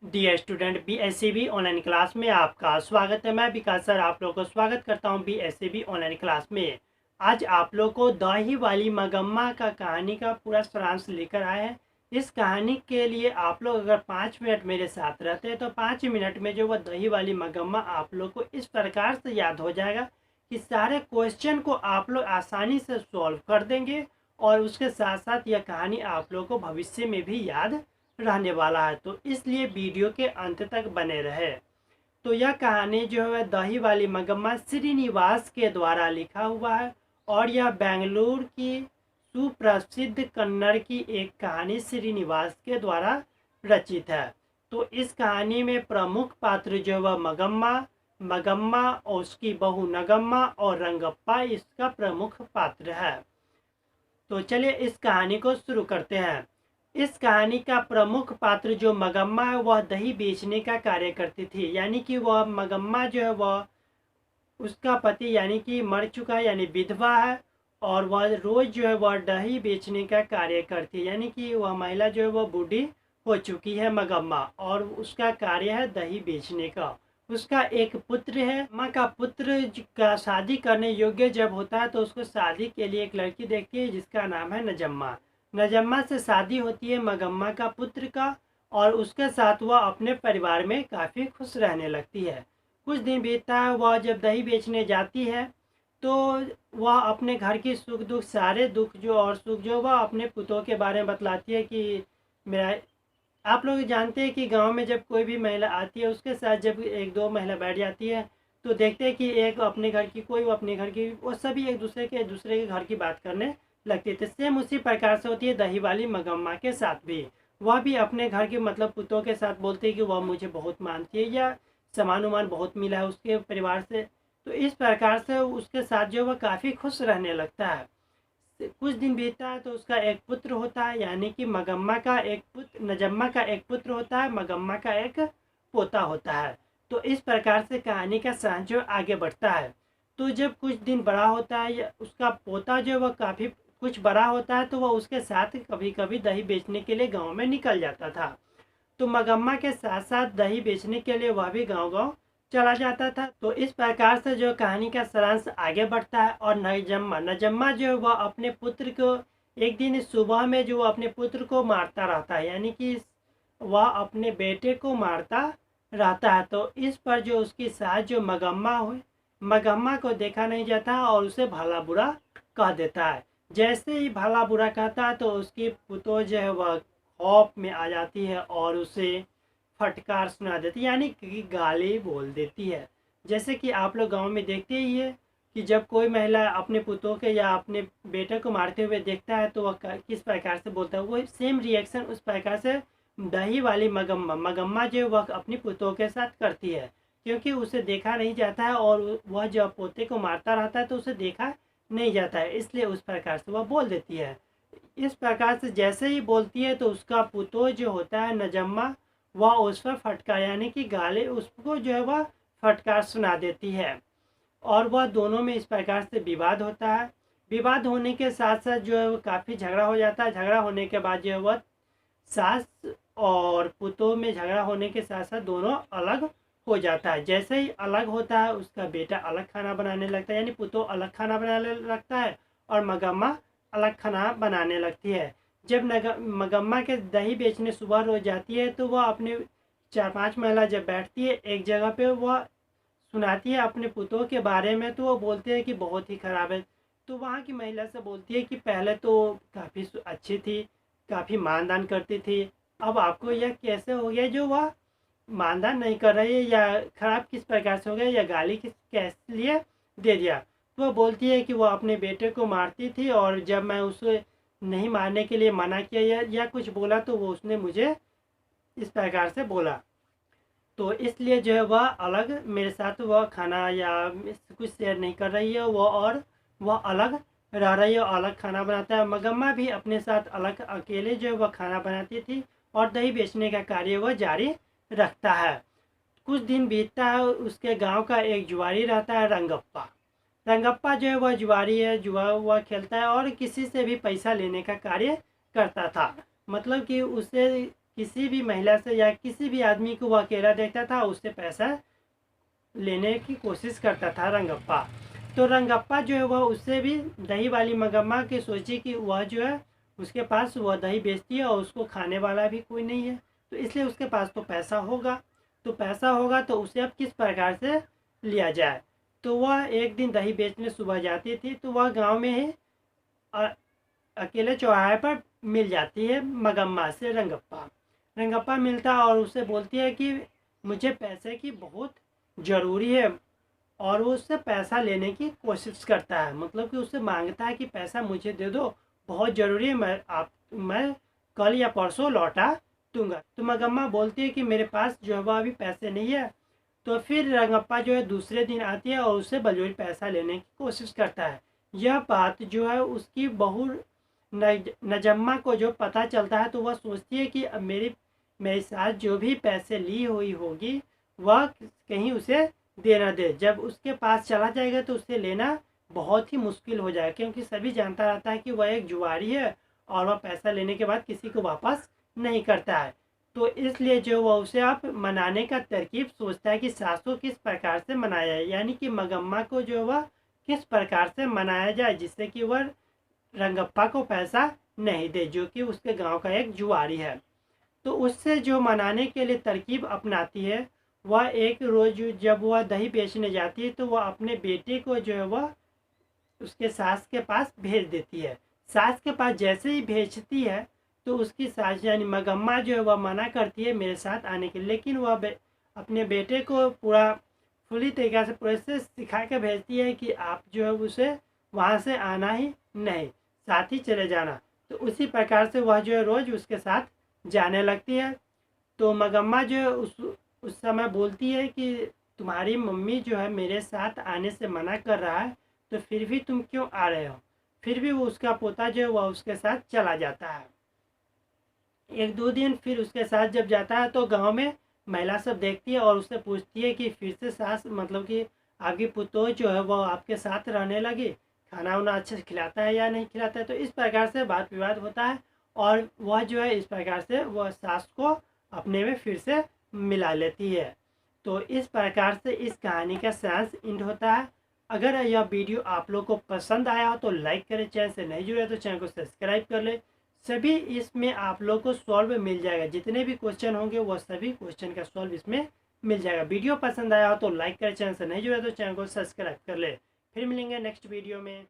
Dear student, BSCB online class में आपका स्वागत है। मैं विकास सर आप लोगों को स्वागत करता हूं BSCB ऑनलाइन क्लास में। आज आप लोग को दही वाली मगम्मा का कहानी का पूरा सारांश लेकर आए हैं। इस कहानी के लिए आप लोग अगर 5 मिनट मेरे साथ रहते हैं तो 5 मिनट में जो वह दही वाली मगम्मा आप लोग को इस प्रकार से याद हो जाएगा कि सारे क्वेश्चन को आप लोग आसानी से सॉल्व कर देंगे और उसके साथ साथ यह कहानी आप लोग को भविष्य में भी याद रहने वाला है। तो इसलिए वीडियो के अंत तक बने रहे। तो यह कहानी जो है दही वाली मगम्मा श्रीनिवास के द्वारा लिखा हुआ है और यह बेंगलुरु की सुप्रसिद्ध कन्नड़ की एक कहानी श्रीनिवास के द्वारा रचित है। तो इस कहानी में प्रमुख पात्र जो वह मगम्मा मगम्मा और उसकी बहू नगम्मा और रंगप्पा इसका प्रमुख पात्र है। तो चलिए इस कहानी को शुरू करते हैं। इस कहानी का प्रमुख पात्र जो मगम्मा है वह दही बेचने का कार्य करती थी, यानी कि वह मगम्मा जो है वह उसका पति यानी कि मर चुका है यानी विधवा है और वह रोज जो है वह दही बेचने का कार्य करती है, यानी कि वह महिला जो है वह बूढ़ी हो चुकी है मगम्मा और उसका कार्य है दही बेचने का। उसका एक पुत्र है। माँ का पुत्र का शादी करने योग्य जब होता है तो उसको शादी के लिए एक लड़की देखती है जिसका नाम है नजम्मा। नजम्मा से शादी होती है मगम्मा का पुत्र का और उसके साथ वह अपने परिवार में काफ़ी खुश रहने लगती है। कुछ दिन बीतता है, वह जब दही बेचने जाती है तो वह अपने घर की सुख दुख सारे दुख जो और सुख जो वह अपने पुतों के बारे में बतलाती है कि मेरा आप लोग जानते हैं कि गांव में जब कोई भी महिला आती है उसके साथ जब एक दो महिला बैठ जाती है तो देखते हैं कि एक अपने घर की कोई वो अपने घर की वो सभी एक दूसरे के घर की बात करने लगती है। सेम उसी प्रकार से होती है दही वाली मगम्मा के साथ भी। वह भी अपने घर के मतलब पुतों के साथ बोलती है कि वह मुझे बहुत मानती है या सामान उमान बहुत मिला है उसके परिवार से। तो इस प्रकार से उसके साथ जो वह काफ़ी खुश रहने लगता है। कुछ दिन बीतता है तो उसका एक पुत्र होता है, यानी कि मगम्मा का एक पुत्र नजम्मा का एक पुत्र होता है, मगम्मा का एक पोता होता है। तो इस प्रकार से कहानी का साँझ जो आगे बढ़ता है। तो जब कुछ दिन बड़ा होता है या उसका पोता जो वह काफ़ी कुछ बड़ा होता है तो वह उसके साथ कभी कभी दही बेचने के लिए गांव में निकल जाता था। तो मगम्मा के साथ साथ दही बेचने के लिए वह भी गांव गांव चला जाता था। तो इस प्रकार से जो कहानी का सारांश आगे बढ़ता है। और नजम्मा नजम्मा जो है वह अपने पुत्र को एक दिन सुबह में जो अपने पुत्र को मारता रहता है, यानी कि वह अपने बेटे को मारता रहता है। तो इस पर जो उसकी सास जो मगम्मा हुई मगम्मा को देखा नहीं जाता और उसे भला बुरा कह देता है। जैसे ही भला बुरा कहता है तो उसकी पुतों जो है वह खौफ में आ जाती है और उसे फटकार सुना देती है, यानी कि गाली बोल देती है। जैसे कि आप लोग गांव में देखते ही है कि जब कोई महिला अपने पुतों के या अपने बेटे को मारते हुए देखता है तो वह किस प्रकार से बोलता है, वो सेम रिएक्शन उस प्रकार से दही वाली मगम्मा मगम्मा जो वह अपनी पुतों के साथ करती है, क्योंकि उसे देखा नहीं जाता है और वह जब पोते को मारता रहता है तो उसे देखा नहीं जाता है, इसलिए उस प्रकार से वह बोल देती है। इस प्रकार से जैसे ही बोलती है तो उसका पुतो जो होता है नजम्मा वह उस पर फटकार यानी कि गाली उसको जो है वह फटकार सुना देती है और वह दोनों में इस प्रकार से विवाद होता है। विवाद होने के साथ साथ जो है वो काफ़ी झगड़ा हो जाता है। झगड़ा होने के बाद जो है वह सास और पुतों में झगड़ा होने के साथ साथ दोनों अलग हो जाता है। जैसे ही अलग होता है उसका बेटा अलग खाना बनाने लगता है, यानी पुतों अलग खाना बनाने लगता है और मगम्मा अलग खाना बनाने लगती है। जब मगम्मा के दही बेचने सुबह रोज जाती है तो वह अपने 4-5 महिला जब बैठती है एक जगह पे वह सुनाती है अपने पुतों के बारे में, तो वो बोलते हैं कि बहुत ही ख़राब है। तो वहाँ की महिला से बोलती है कि पहले तो काफ़ी अच्छी थी, काफ़ी मानदान करती थी, अब आपको यह कैसे हो गया जो वह मानदान नहीं कर रही है या ख़राब किस प्रकार से हो गया या गाली किस कैसे लिए दे दिया। तो वह बोलती है कि वह अपने बेटे को मारती थी और जब मैं उसे नहीं मारने के लिए मना किया या कुछ बोला तो वो उसने मुझे इस प्रकार से बोला। तो इसलिए जो है वह अलग मेरे साथ वह खाना या कुछ शेयर नहीं कर रही है वो, और वह अलग रह रही है और अलग खाना बनाता है। मगम्मा भी अपने साथ अलग अकेले जो है वह खाना बनाती थी और दही बेचने का कार्य वह जारी रखता है। कुछ दिन बीतता है, उसके गांव का एक जुआरी रहता है रंगप्पा। रंगप्पा जो है वह जुआरी है, जुआ हुआ खेलता है और किसी से भी पैसा लेने का कार्य करता था। मतलब कि उसे किसी भी महिला से या किसी भी आदमी को वह अकेला देखता था, उससे पैसा लेने की कोशिश करता था रंगप्पा। तो रंगप्पा जो है वह उससे भी दही वाली मगम्मा की सोची कि वह जो है उसके पास वह दही बेचती है और उसको खाने वाला भी कोई नहीं है, तो इसलिए उसके पास तो पैसा होगा। तो पैसा होगा तो उसे अब किस प्रकार से लिया जाए। तो वह एक दिन दही बेचने सुबह जाती थी, तो वह गांव में ही अकेले चौराहे पर मिल जाती है मगम्मा से रंगप्पा। रंगप्पा मिलता और उसे बोलती है कि मुझे पैसे की बहुत ज़रूरी है, और वो उससे पैसा लेने की कोशिश करता है, मतलब कि उससे मांगता है कि पैसा मुझे दे दो, बहुत ज़रूरी है, मैं कल या परसों लौटा दूंगा। तो मगम्मा बोलती है कि मेरे पास जो है वह अभी पैसे नहीं है। तो फिर रंगप्पा जो है दूसरे दिन आती है और उससे बलजोरी पैसा लेने की कोशिश करता है। यह बात जो है उसकी बहू नजम्मा को जो पता चलता है, तो वह सोचती है कि अब मेरे साथ जो भी पैसे ली हुई होगी वह कहीं उसे दे ना दे। जब उसके पास चला जाएगा तो उसे लेना बहुत ही मुश्किल हो जाएगा, क्योंकि सभी जानता रहता है कि वह एक जुआरी है और वह पैसा लेने के बाद किसी को वापस नहीं करता है। तो इसलिए जो वह उसे आप मनाने का तरकीब सोचता है कि सास को किस प्रकार से मनाया जाए, यानी कि मगम्मा को जो वह किस प्रकार से मनाया जाए जिससे कि वह रंगप्पा को पैसा नहीं दे, जो कि उसके गांव का एक जुआरी है। तो उससे जो मनाने के लिए तरकीब अपनाती है, वह एक रोज जब वह दही बेचने जाती है तो वह अपने बेटे को जो है वह उसके सास के पास भेज देती है। सास के पास जैसे ही भेजती है तो उसकी सास यानी मगम्मा जो है वह मना करती है मेरे साथ आने के लिए, लेकिन वह अपने बेटे को पूरा पूरी तरीक़े से पूरे से सिखा के भेजती है कि आप जो है उसे वहाँ से आना ही नहीं, साथ ही चले जाना। तो उसी प्रकार से वह जो है रोज़ उसके साथ जाने लगती है। तो मगम्मा जो है उस समय बोलती है कि तुम्हारी मम्मी जो है मेरे साथ आने से मना कर रहा है, तो फिर भी तुम क्यों आ रहे हो। फिर भी वो उसका पोता जो है वह उसके साथ चला जाता है। एक दो दिन फिर उसके साथ जब जाता है तो गांव में महिला सब देखती है और उससे पूछती है कि फिर से सास मतलब कि आपकी पुतोह जो है वो आपके साथ रहने लगी, खाना वाना अच्छे से खिलाता है या नहीं खिलाता है। तो इस प्रकार से बात विवाद होता है और वह जो है इस प्रकार से वह सास को अपने में फिर से मिला लेती है। तो इस प्रकार से इस कहानी का सारांश एंड होता है। अगर यह वीडियो आप लोग को पसंद आया हो तो लाइक करें, चैनल से नहीं जुड़े तो चैनल को सब्सक्राइब कर ले। सभी इसमें आप लोग को सॉल्व मिल जाएगा, जितने भी क्वेश्चन होंगे वह सभी क्वेश्चन का सॉल्व इसमें मिल जाएगा। वीडियो पसंद आया हो तो लाइक करें, चैनल से नहीं जुड़े तो चैनल को सब्सक्राइब कर ले। फिर मिलेंगे नेक्स्ट वीडियो में।